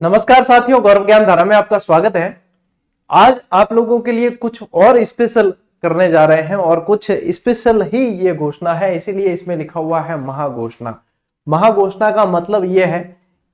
नमस्कार साथियों, गौरव ज्ञान धारा में आपका स्वागत है। आज आप लोगों के लिए कुछ और स्पेशल करने जा रहे हैं और कुछ स्पेशल ही ये घोषणा है, इसीलिए इसमें लिखा हुआ है महाघोषणा। महाघोषणा का मतलब ये है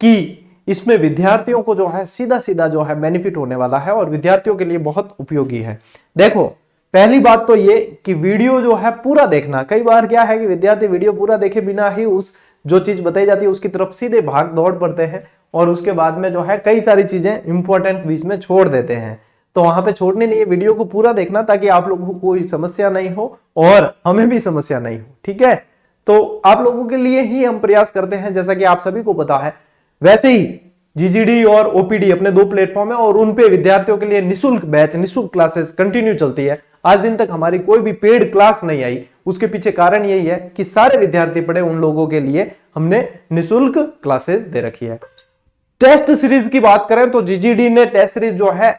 कि इसमें विद्यार्थियों को जो है सीधा सीधा जो है बेनिफिट होने वाला है और विद्यार्थियों के लिए बहुत उपयोगी है। देखो, पहली बात तो ये कि वीडियो जो है पूरा देखना। कई बार क्या है कि विद्यार्थी वीडियो पूरा देखे बिना ही उस जो चीज बताई जाती है उसकी तरफ सीधे भाग दौड़ पड़ते हैं और उसके बाद में जो है कई सारी चीजें इंपॉर्टेंट बीच में छोड़ देते हैं। तो वहां पे छोड़ने नहीं है, वीडियो को पूरा देखना ताकि आप लोगों को कोई समस्या नहीं हो और हमें भी समस्या नहीं हो। ठीक है, तो आप लोगों के लिए ही हम प्रयास करते हैं, जैसा कि आप सभी को पता है। वैसे ही जीजीडी और ओपीडी अपने दो प्लेटफॉर्म है और उनपे विद्यार्थियों के लिए निःशुल्क बैच, निःशुल्क क्लासेस कंटिन्यू चलती है। आज दिन तक हमारी कोई भी पेड क्लास नहीं आई। उसके पीछे कारण यही है कि सारे विद्यार्थी पढ़े, उन लोगों के लिए हमने निःशुल्क क्लासेस दे रखी है। टेस्ट सीरीज की बात करें तो जीजीडी ने टेस्ट सीरीज जो है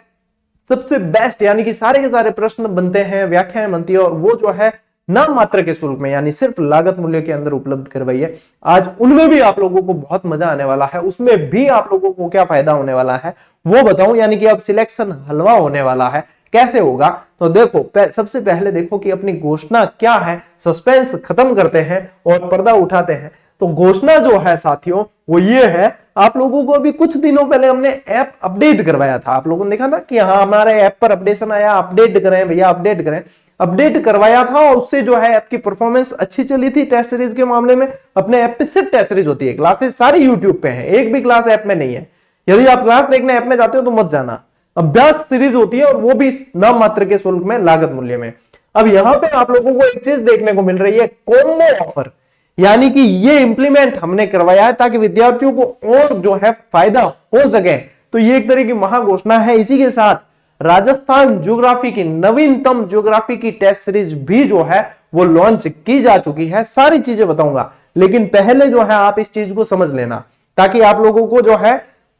सबसे बेस्ट, यानी कि सारे के सारे प्रश्न बनते हैं, व्याख्याएं बनती है और वो जो है नाम मात्र के शुल्क में, यानी सिर्फ लागत मूल्य के अंदर उपलब्ध करवाई है। आज उनमें भी आप लोगों को बहुत मजा आने वाला है। उसमें भी आप लोगों को क्या फायदा होने वाला है वो बताऊं, यानी कि अब सिलेक्शन हलवा होने वाला है। कैसे होगा तो देखो, सबसे पहले देखो कि अपनी घोषणा क्या है, सस्पेंस खत्म करते हैं और पर्दा उठाते हैं। तो घोषणा जो है साथियों वो ये है, आप लोगों को अभी कुछ दिनों पहले हमने ऐप अपडेट करवाया था। आप लोगों ने देखा ना कि हाँ हमारे ऐप पर अपडेशन आया, अपडेट करें भैया, अपडेट करें। अपडेट करवाया था और उससे जो है ऐप की परफॉर्मेंस अच्छी चली थी। टेस्ट सीरीज के मामले में अपने ऐप पे सिर्फ टेस्ट सीरीज होती है, क्लासेस सारी यूट्यूब पे है, एक भी क्लास ऐप में नहीं है। यदि आप क्लास देखने ऐप में जाते हो तो मत जाना, अभ्यास सीरीज होती है और वो भी नाम मात्र के शुल्क में, लागत मूल्य में। अब यहाँ पे आप लोगों को एक चीज देखने को मिल रही है, कॉम्बो ऑफर, यानी कि ये इंप्लीमेंट हमने करवाया है ताकि विद्यार्थियों को और जो है फायदा हो सके। तो ये एक तरह की महाघोषणा है। इसी के साथ राजस्थान ज्योग्राफी की नवीनतम ज्योग्राफी की टेस्ट सीरीज भी जो है वो लॉन्च की जा चुकी है। सारी चीजें बताऊंगा, लेकिन पहले जो है आप इस चीज को समझ लेना ताकि आप लोगों को जो है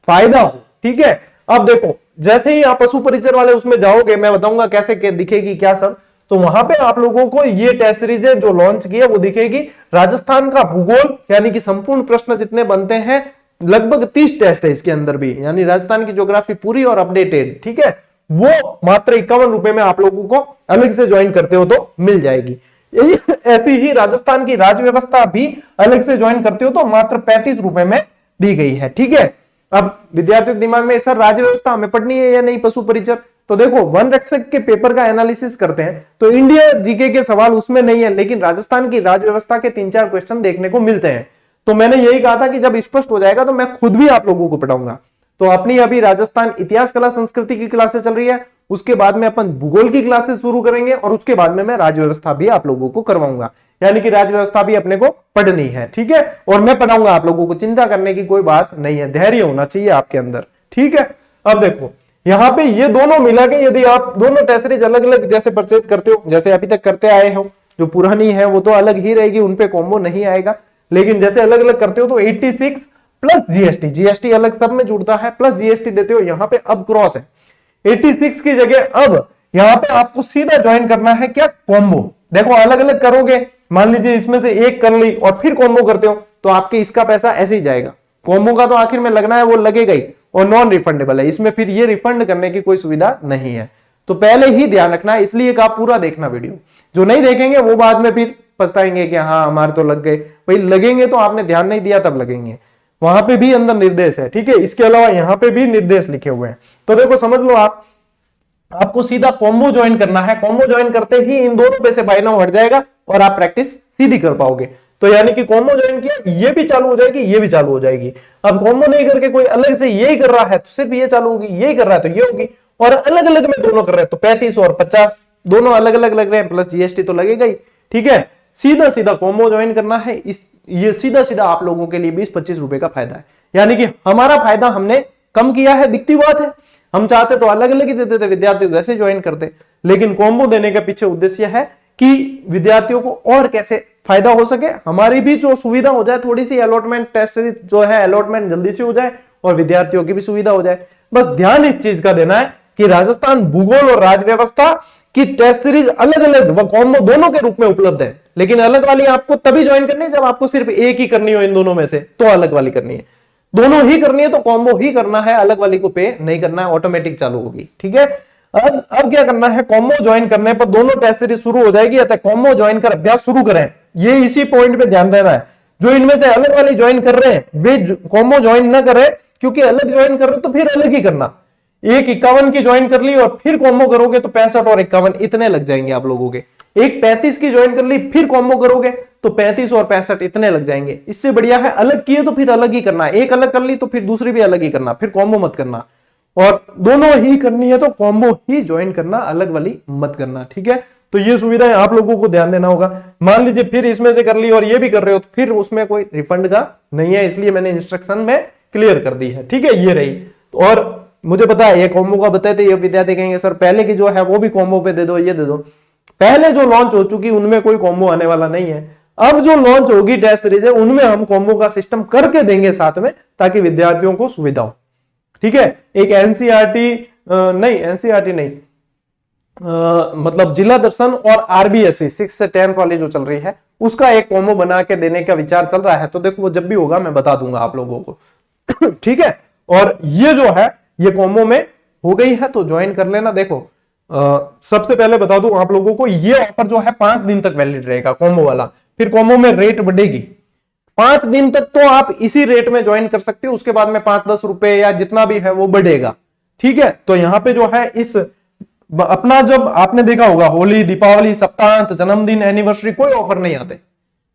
फायदा हो। ठीक है, अब देखो, जैसे ही आप पशु परिचर वाले उसमें जाओगे, मैं बताऊंगा कैसे दिखेगी क्या सब, तो वहां पे आप लोगों को ये टेस्ट सीरीज जो लॉन्च की है वो दिखेगी। राजस्थान का भूगोल, यानी कि संपूर्ण प्रश्न जितने बनते हैं, लगभग 30 टेस्ट है इसके अंदर भी, यानी राजस्थान की ज्योग्राफी पूरी और अपडेटेड। ठीक है, वो मात्र 51 रुपए में आप लोगों को अलग से ज्वाइन करते हो तो मिल जाएगी। ऐसी ही राजस्थान की राज्य व्यवस्था भी अलग से ज्वाइन करते हो तो मात्र 35 रुपए में दी गई है। ठीक है, अब विद्यार्थियों के दिमाग में सर राज्य व्यवस्था हमें पढ़नी है या नहीं, पशु परिचर, तो देखो वन रक्षक के पेपर का एनालिसिस करते हैं तो इंडिया जीके के सवाल उसमें नहीं है, लेकिन राजस्थान की राज्य व्यवस्था के 3-4 क्वेश्चन देखने को मिलते हैं। तो मैंने यही कहा था कि जब स्पष्ट हो जाएगा तो मैं खुद भी आप लोगों को पढ़ाऊंगा। तो अपनी अभी राजस्थान इतिहास कला संस्कृति की क्लासेस चल रही है, उसके बाद में अपन भूगोल की क्लासेस शुरू करेंगे और उसके बाद में मैं राज्य व्यवस्था भी आप लोगों को करवाऊंगा, यानी कि राज्य व्यवस्था भी अपने को पढ़नी है। ठीक है, और मैं पढ़ाऊंगा आप लोगों को, चिंता करने की कोई बात नहीं है, धैर्य होना चाहिए आपके अंदर। ठीक है, अब देखो यहाँ पे ये दोनों मिला के, यदि आप दोनों टेस्ट सीरीज अलग अलग जैसे परचेज करते हो, जैसे अभी तक करते आए हो, जो पुरानी है वो तो अलग ही रहेगी, उनपे कॉम्बो नहीं आएगा, लेकिन जैसे अलग अलग करते हो तो 86 प्लस जीएसटी, जीएसटी अलग सब में जुड़ता है, प्लस जीएसटी देते हो। यहाँ पे अब क्रॉस है 86 की जगह, अब यहाँ पे आपको सीधा ज्वाइन करना है क्या, कॉम्बो। देखो अलग अलग करोगे, मान लीजिए इसमें से एक कर ली और फिर कॉम्बो करते हो तो आपके इसका पैसा ऐसे ही जाएगा। कॉम्बो का तो आखिर में लगना है, वो लगेगा ही और नॉन रिफंडेबल है, इसमें फिर ये रिफंड करने की कोई सुविधा नहीं है। तो पहले ही ध्यान रखना है, इसलिए कहा पूरा देखना वीडियो। जो नहीं देखेंगे वो बाद में फिर पछताएंगे कि हाँ हमारे तो लग गए। भाई लगेंगे तो आपने ध्यान नहीं दिया तब लगेंगे, वहां पे भी अंदर निर्देश है। ठीक है, इसके अलावा यहाँ पे भी निर्देश लिखे हुए हैं। तो देखो समझ लो, आपको सीधा कॉम्बो ज्वाइन करना है। कॉम्बो ज्वाइन करते ही इन दोनों पे से बाय नाउ हट जाएगा और आप प्रैक्टिस सीधी कर पाओगे। तो यानी कि कॉम्बो ज्वाइन किया, ये भी चालू हो जाएगी, ये भी चालू हो जाएगी। अब कॉम्बो नहीं करके कोई अलग से यही कर रहा है तो सिर्फ ये चालू होगी, यही कर रहा है तो ये होगी, और अलग अलग में दोनों कर रहे हैं तो 35 और 50 दोनों अलग अलग लग रहे हैं, प्लस जीएसटी तो लगेगा ही। ठीक है, सीधा सीधा कॉम्बो ज्वाइन करना है। ये सीधा सीधा आप लोगों के लिए 20-25 रुपए का फायदा है, यानी कि हमारा फायदा हमने कम किया है। दिखती बात है, हम चाहते तो अलग अलग ही देते थे, विद्यार्थी वैसे ज्वाइन करते, लेकिन कॉम्बो देने के पीछे उद्देश्य है कि विद्यार्थियों को और कैसे फायदा हो सके, हमारी भी जो सुविधा हो जाए, थोड़ी सी अलॉटमेंट टेस्ट सीरीज जो है अलॉटमेंट जल्दी से हो जाए और विद्यार्थियों की भी सुविधा हो जाए। बस ध्यान इस चीज का देना है कि राजस्थान भूगोल और राज्य व्यवस्था की टेस्ट सीरीज अलग अलग व कॉम्बो दोनों के रूप में उपलब्ध है, लेकिन अलग वाली आपको तभी ज्वाइन करनी है जब आपको सिर्फ एक ही करनी हो इन दोनों में से, तो अलग वाली करनी है। दोनों ही करनी है तो कॉम्बो ही करना है, अलग वाली को पे नहीं करना है, ऑटोमेटिक चालू होगी। ठीक है, अब क्या करना है, कॉम्बो ज्वाइन करने पर दोनों टेस्ट सीरीज शुरू हो जाएगी, अतः कॉम्बो ज्वाइन कर अभ्यास शुरू करें। ये इसी पॉइंट पे ध्यान देना है, जो इनमें से अलग वाली ज्वाइन कर रहे हैं वे कॉम्बो ज्वाइन ना करें, क्योंकि अलग ज्वाइन कर रहे तो फिर अलग ही करना। एक 51 की ज्वाइन कर ली और फिर कॉम्बो करोगे तो 65 और 51 इतने लग जाएंगे आप लोगों के। एक 35 की ज्वाइन कर ली फिर कॉम्बो करोगे तो 35 और 65 इतने लग जाएंगे। इससे बढ़िया है अलग किए तो फिर अलग ही करना, एक अलग कर ली तो फिर दूसरी भी अलग ही करना, फिर कॉम्बो मत करना। और दोनों ही करनी है तो कॉम्बो ही ज्वाइन करना, अलग वाली मत करना। ठीक है, तो ये सुविधाएं आप लोगों को ध्यान देना होगा। मान लीजिए फिर इसमें से कर ली और ये भी कर रहे हो तो फिर उसमें कोई रिफंड का नहीं है, इसलिए मैंने इंस्ट्रक्शन में क्लियर कर दी है। ठीक है, ये रही। और मुझे पता है ये कॉम्बो का बताए थे, ये विद्यार्थी कहेंगे सर पहले की जो है वो भी कॉम्बो पे दे दो, ये दे दो। पहले जो लॉन्च हो चुकी उनमें कोई कॉम्बो आने वाला नहीं है। अब जो लॉन्च होगी टेस्ट सीरीज है उनमें हम कॉम्बो का सिस्टम करके देंगे साथ में, ताकि विद्यार्थियों को सुविधा हो। ठीक है, एक एनसीईआरटी नहीं, मतलब जिला दर्शन और आरबीएससी 6 से 10 वाली जो चल रही है उसका एक कॉम्बो बना के देने का विचार चल रहा है। तो देखो वो जब भी होगा मैं बता दूंगा आप लोगों को। ठीक है, और ये जो है ये कॉम्बो में हो गई है तो ज्वाइन कर लेना। देखो सबसे पहले बता दूं आप लोगों को, ये ऑफर जो है 5 दिन तक वैलिड रहेगा कॉम्बो वाला, फिर कॉम्बो में रेट बढ़ेगी। 5 दिन तक तो आप इसी रेट में ज्वाइन कर सकते हो, उसके बाद में 5-10 रुपए या जितना भी है वो बढ़ेगा। ठीक है, तो यहां पे जो है इस अपना जब आपने देखा होगा होली, दीपावली, सप्तांत, जन्मदिन, एनिवर्सरी कोई ऑफर नहीं आते,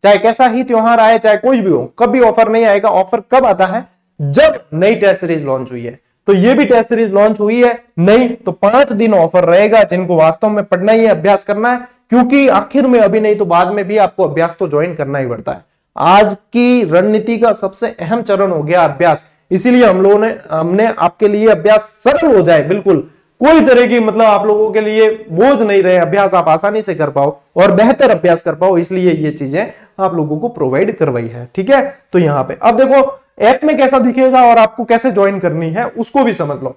चाहे कैसा ही त्योहार आए चाहे कोई भी हो, कभी ऑफर नहीं आएगा। ऑफर कब आता है, जब नई टेस्ट सीरीज लॉन्च हुई है। तो ये भी टेस्ट सीरीज लॉन्च हुई है नहीं तो 5 दिन ऑफर रहेगा, जिनको वास्तव में पढ़ना ही है, अभ्यास करना है, क्योंकि आखिर में अभी नहीं तो बाद में भी आपको अभ्यास तो ज्वाइन करना ही पड़ता है। आज की रणनीति का सबसे अहम चरण हो गया अभ्यास, इसीलिए हमने आपके लिए अभ्यास सरल हो जाए, बिल्कुल कोई तरह की मतलब आप लोगों के लिए बोझ नहीं रहे, अभ्यास आप आसानी से कर पाओ और बेहतर अभ्यास कर पाओ, इसलिए ये चीजें आप लोगों को प्रोवाइड करवाई है। ठीक है, तो यहां पे अब देखो ऐप में कैसा दिखेगा और आपको कैसे ज्वाइन करनी है उसको भी समझ लो,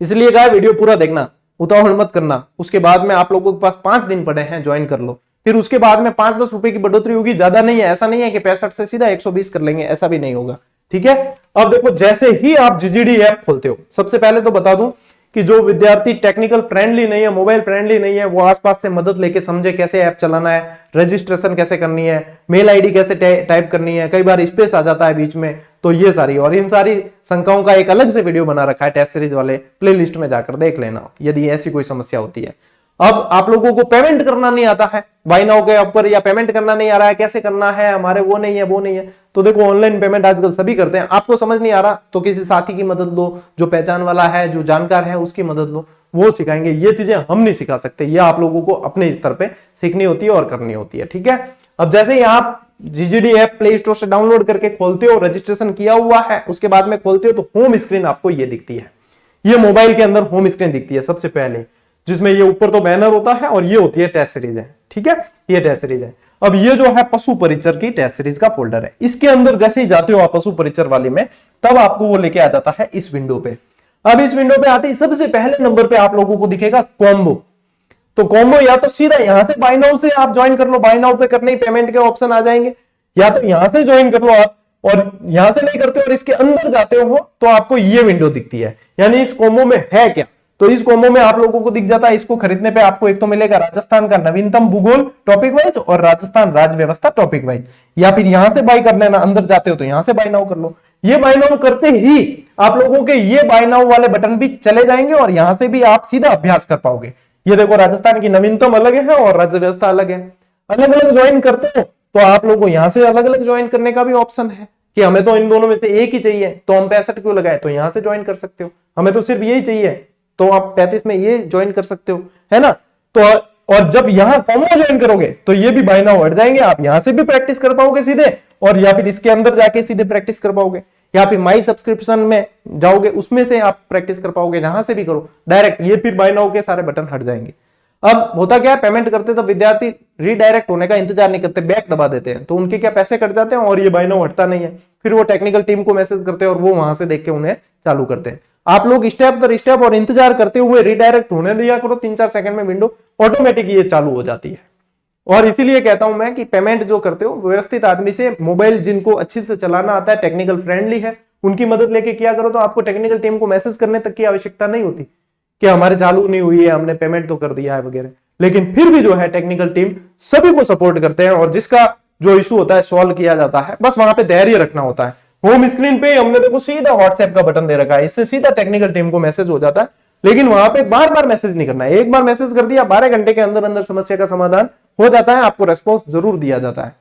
इसलिए कहा वीडियो पूरा देखना, उतावल मत करना। उसके बाद में आप लोगों के पास 5 दिन पड़े हैं, ज्वाइन कर लो, फिर उसके बाद में 5-10 रुपए की बढ़ोतरी होगी, ज्यादा नहीं है। ऐसा नहीं है कि 65 से सीधा 120 कर लेंगे, ऐसा भी नहीं होगा। ठीक है, अब देखो जैसे ही आप जीजीडी ऐप खोलते हो, सबसे पहले तो बता दूं कि जो विद्यार्थी टेक्निकल फ्रेंडली नहीं है, मोबाइल फ्रेंडली नहीं है, वो आसपास से मदद लेके समझे कैसे ऐप चलाना है, रजिस्ट्रेशन कैसे करनी है, मेल आईडी कैसे टाइप करनी है, कई बार स्पेस आ जाता है बीच में, तो ये सारी और इन सारी शंकाओं का एक अलग से वीडियो बना रखा है टेस्ट सीरीज वाले प्लेलिस्ट में, जाकर देख लेना यदि ऐसी कोई समस्या होती है। अब आप लोगों को पेमेंट करना नहीं आता है बाय नाउ के ऊपर, या पेमेंट करना नहीं आ रहा है, कैसे करना है, हमारे वो नहीं है, तो देखो ऑनलाइन पेमेंट आजकल सभी करते हैं। आपको समझ नहीं आ रहा तो किसी साथी की मदद लो, जो पहचान वाला है, जो जानकार है उसकी मदद लो, वो सिखाएंगे। ये चीजें हम नहीं सिखा सकते, ये आप लोगों को अपने स्तर पे सीखनी होती है और करनी होती है। ठीक है, अब जैसे ही आप जीजीडी ऐप प्ले स्टोर से डाउनलोड करके खोलते हो, रजिस्ट्रेशन किया हुआ है, उसके बाद में खोलते हो तो होम स्क्रीन आपको ये दिखती है। ये मोबाइल के अंदर होम स्क्रीन दिखती है सबसे पहले, जिसमें ये ऊपर तो बैनर होता है और ये होती है टेस्ट सीरीज है। ठीक है, ये टेस्ट सीरीज है। अब ये जो है पशु परिचर की टेस्ट सीरीज का फोल्डर है, इसके अंदर जैसे ही जाते हो आप पशु परिचर वाली में, तब आपको वो लेके आ जाता है इस विंडो पे। अब इस विंडो पे आते ही सबसे पहले नंबर पे आप लोगों को दिखेगा कॉम्बो। तो कॉम्बो या तो सीधा यहां से बाय नाउ से आप ज्वाइन कर लो, बाय नाउ पे करने ही पेमेंट के ऑप्शन आ जाएंगे, या तो यहां से ज्वाइन कर लो आप, और यहां से नहीं करते और इसके अंदर जाते हो तो आपको ये विंडो दिखती है, यानी इस कॉम्बो में है क्या। तो इस कॉम्बो में आप लोगों को दिख जाता है, इसको खरीदने पे आपको एक तो मिलेगा राजस्थान का नवीनतम भूगोल टॉपिक वाइज और राजस्थान राज्य व्यवस्था टॉपिक वाइज, या फिर यहां से बाय कर लेना, अंदर जाते हो तो यहां से बाय नाउ कर लो। ये बाय नाउ करते ही आप लोगों के ये बाय नाउ वाले बटन भी चले जाएंगे और यहां से भी आप सीधा अभ्यास कर पाओगे। ये देखो राजस्थान की नवीनतम अलग है और राज्य व्यवस्था अलग है, अलग अलग ज्वाइन करते हो तो आप लोगों को यहां से अलग अलग ज्वाइन करने का भी ऑप्शन है कि हमें तो इन दोनों में से एक ही चाहिए, तो हम 65 क्यों लगाए, तो यहां से ज्वाइन कर सकते हो। हमें तो सिर्फ यही चाहिए तो आप 35 में ये ज्वाइन कर सकते हो, है ना। तो और जब यहां कॉम्बो ज्वाइन करोगे तो ये भी बाय नाउ हट जाएंगे, आप यहां से भी प्रैक्टिस कर पाओगे सीधे, और या फिर इसके अंदर जाके सीधे प्रैक्टिस कर पाओगे, या फिर माई सब्सक्रिप्शन में जाओगे उसमें से आप प्रैक्टिस कर पाओगे, जहां से भी करो डायरेक्ट, ये फिर बाय नाउ के सारे बटन हट जाएंगे। अब होता क्या है, पेमेंट करते तो विद्यार्थी रीडायरेक्ट होने का इंतजार नहीं करते, बैक दबा देते हैं, तो उनके क्या पैसे कट जाते हैं और ये बाय नाउ हटता नहीं है। फिर वो टेक्निकल टीम को मैसेज करते हैं और वो वहां से देख के उन्हें चालू करते हैं। आप लोग स्टेप दर स्टेप और इंतजार करते हुए रीडायरेक्ट होने दिया करो, 3-4 सेकंड में विंडो ऑटोमेटिक ये चालू हो जाती है। और इसीलिए कहता हूं मैं कि पेमेंट जो करते हो व्यवस्थित आदमी से, मोबाइल जिनको अच्छी से चलाना आता है, टेक्निकल फ्रेंडली है, उनकी मदद लेके किया करो, तो आपको टेक्निकल टीम को मैसेज करने तक की आवश्यकता नहीं होती कि हमारे चालू नहीं हुई है, हमने पेमेंट तो कर दिया है वगैरह। लेकिन फिर भी जो है टेक्निकल टीम सभी को सपोर्ट करते हैं और जिसका जो इशू होता है सॉल्व किया जाता है। बस वहां पे धैर्य रखना होता है। होम स्क्रीन पे हमने देखो सीधा व्हाट्सएप का बटन दे रखा है, इससे सीधा टेक्निकल टीम को मैसेज हो जाता है। लेकिन वहां पे बार बार मैसेज नहीं करना है, एक बार मैसेज कर दिया 12 घंटे के अंदर अंदर समस्या का समाधान हो जाता है, आपको रेस्पॉन्स जरूर दिया जाता है।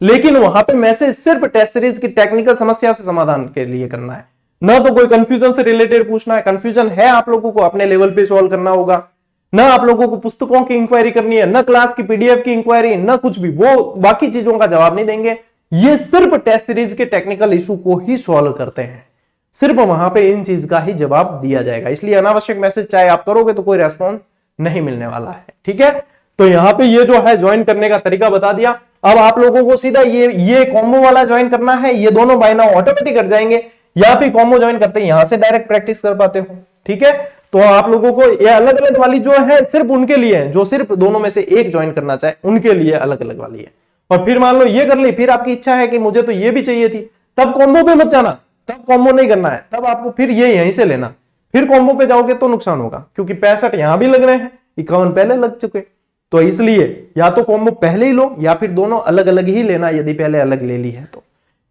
लेकिन वहां पे मैसेज सिर्फ टेस्ट सीरीज की टेक्निकल समस्या से समाधान के लिए करना है, ना तो कोई कंफ्यूजन से रिलेटेड पूछना है। कंफ्यूजन है आप लोगों को अपने लेवल पे सॉल्व करना होगा, ना आप लोगों को पुस्तकों की इंक्वायरी करनी है, ना क्लास की पीडीएफ की इंक्वायरी, ना कुछ भी, वो बाकी चीजों का जवाब नहीं देंगे। ये सिर्फ टेस्ट सीरीज के टेक्निकल इशू को ही सॉल्व करते हैं, सिर्फ वहां पे इन चीज का ही जवाब दिया जाएगा। इसलिए अनावश्यक मैसेज चाहे आप करोगे तो कोई रेस्पॉन्स नहीं मिलने वाला है, ठीक है। तो यहाँ पे ये जो है ज्वाइन करने का तरीका बता दिया। अब आप लोगों को सीधा ये कॉम्बो वाला ज्वाइन करना है, ये दोनों बाय नाउ ऑटोमेटिक कर जाएंगे, या फिर कॉम्बो ज्वाइन करते हैं यहां से डायरेक्ट प्रैक्टिस कर पाते हो, ठीक है। तो आप लोगों को ये अलग अलग वाली जो है सिर्फ उनके लिए है, जो सिर्फ दोनों में से एक ज्वाइन करना चाहे उनके लिए अलग अलग वाली है। और फिर मान लो ये कर ली, फिर आपकी इच्छा है कि मुझे तो ये भी चाहिए थी, तब कॉम्बो पे मत जाना, तब कॉम्बो नहीं करना है, तब आपको फिर ये यहीं से लेना। फिर कॉम्बो पे जाओगे तो नुकसान होगा, क्योंकि 65 यहां भी लग रहे हैं, 51 पहले लग चुके। तो इसलिए या तो कॉम्बो पहले ही लो या फिर दोनों अलग अलग ही लेना, यदि पहले अलग ले ली है तो,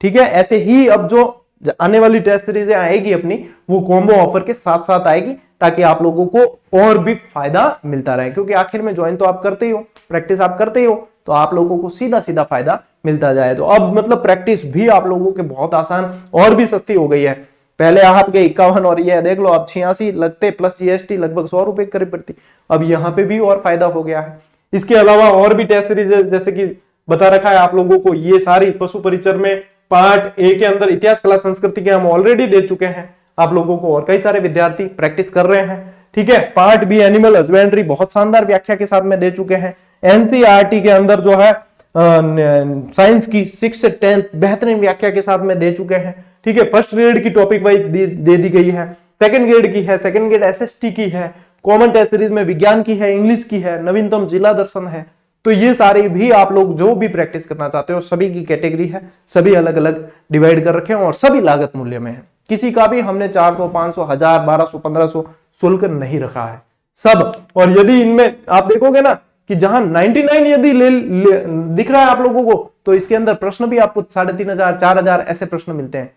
ठीक है। ऐसे ही अब जो आने वाली टेस्ट सीरीज आएगी अपनी, वो कॉम्बो ऑफर के साथ साथ आएगी, ताकि आप लोगों को और भी फायदा मिलता रहे। क्योंकि आखिर में ज्वाइन तो आप करते ही हो, प्रैक्टिस आप करते ही हो, तो आप लोगों को सीधा सीधा फायदा मिलता जाए। तो अब मतलब प्रैक्टिस भी आप लोगों के बहुत आसान और भी सस्ती हो गई है। पहले आपके 51 और ये देख लो अब 86 लगते, प्लस जीएसटी लगभग 100 रुपए करीब पड़ती। अब यहाँ पे भी और फायदा हो गया है। इसके अलावा और भी टेस्ट सीरीज जैसे कि बता रखा है आप लोगों को, ये सारी पशु परिचर में पार्ट ए के अंदर इतिहास कला संस्कृति के हम ऑलरेडी दे चुके हैं आप लोगों को, और कई सारे विद्यार्थी प्रैक्टिस कर रहे हैं, ठीक है। पार्ट बी एनिमल हस्बेंड्री बहुत शानदार व्याख्या के साथ में दे चुके हैं। एनसीईआरटी के अंदर जो है साइंस की 6 से 10 बेहतरीन व्याख्या के साथ में दे चुके हैं, ठीक है। फर्स्ट ग्रेड की टॉपिक वाइज दे दी गई है, सेकंड ग्रेड की है, सेकंड ग्रेड एसएसटी की है, कॉमन टेस्ट सीरीज में विज्ञान की है, इंग्लिश की है, नवीनतम जिला दर्शन है। तो ये सारे भी आप लोग जो भी प्रैक्टिस करना चाहते हो, सभी की कैटेगरी है, सभी अलग अलग डिवाइड कर रखे हैं और सभी लागत मूल्य में है। किसी का भी हमने 400, 500, 1000, 1200, 1500 शुल्क नहीं रखा है सब। और यदि इनमें आप देखोगे ना कि जहां 99 यदि दिख रहा है आप लोगों को, तो इसके अंदर प्रश्न भी आपको 3500, 4000 ऐसे प्रश्न मिलते हैं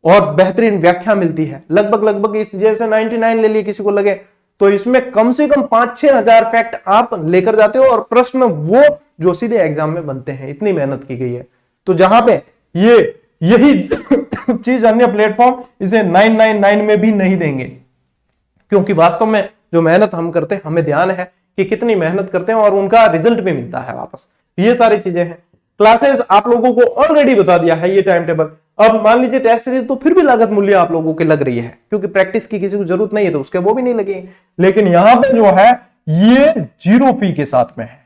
और बेहतरीन व्याख्या मिलती है। लगभग इस जैसे 99 ले लिए किसी को लगे, तो इसमें कम से कम 5-6 हजार फैक्ट आप लेकर जाते हो और प्रश्न वो जो सीधे एग्जाम में बनते हैं, इतनी मेहनत की गई है। तो जहां पे यही चीज अन्य प्लेटफॉर्म इसे 999 में भी नहीं देंगे, क्योंकि वास्तव में जो मेहनत हम करते हैं, हमें ध्यान है कि कितनी मेहनत करते हैं और उनका रिजल्ट भी मिलता है वापस। ये सारी चीजें हैं। क्लासेस आप लोगों को ऑलरेडी बता दिया है, ये टाइम टेबल। अब मान लीजिए टेस्ट सीरीज तो फिर भी लागत मूल्य आप लोगों के लग रही है, क्योंकि प्रैक्टिस की किसी को जरूरत नहीं है तो उसके वो भी नहीं लगेगी। लेकिन यहां पे जो है ये 0 फी के साथ में है,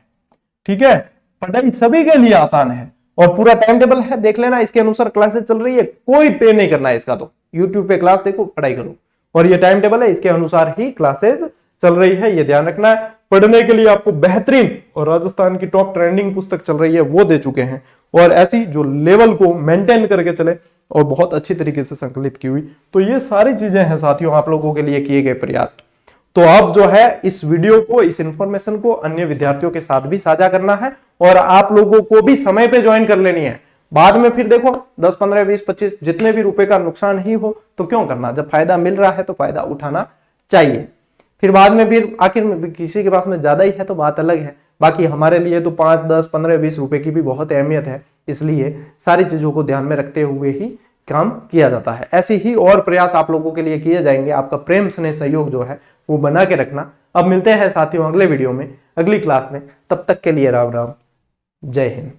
ठीक है। पढ़ाई सभी के लिए आसान है और पूरा टाइम टेबल है, देख लेना, इसके अनुसार क्लासेस चल रही है, कोई पे नहीं करना है इसका। तो यूट्यूब पे क्लास देखो, पढ़ाई करो, और ये टाइम टेबल है, इसके अनुसार ही क्लासेस चल रही है, ये ध्यान रखना है। पढ़ने के लिए आपको बेहतरीन और राजस्थान की टॉप ट्रेंडिंग पुस्तक चल रही है वो दे चुके हैं, और ऐसी जो लेवल को मेंटेन करके चले और बहुत अच्छी तरीके से संकलित की हुई। तो ये सारी चीजें हैं साथियों आप लोगों के लिए किए गए प्रयास। तो अब जो है इस वीडियो को, इस इंफॉर्मेशन को अन्य विद्यार्थियों के साथ भी साझा करना है और आप लोगों को भी समय पे ज्वाइन कर लेनी है। बाद में फिर देखो 10, 15, 20, 25 जितने भी रुपए का नुकसान ही हो तो क्यों करना, जब फायदा मिल रहा है तो फायदा उठाना चाहिए। फिर बाद में फिर आखिर में किसी के पास में ज्यादा ही है तो बात अलग है, बाकी हमारे लिए तो 5, 10, 15, 20 रुपए की भी बहुत अहमियत है। इसलिए सारी चीजों को ध्यान में रखते हुए ही काम किया जाता है। ऐसे ही और प्रयास आप लोगों के लिए किए जाएंगे। आपका प्रेम स्नेह सहयोग जो है वो बना के रखना। अब मिलते हैं साथियों अगले वीडियो में, अगली क्लास में। तब तक के लिए राम राम, जय हिंद।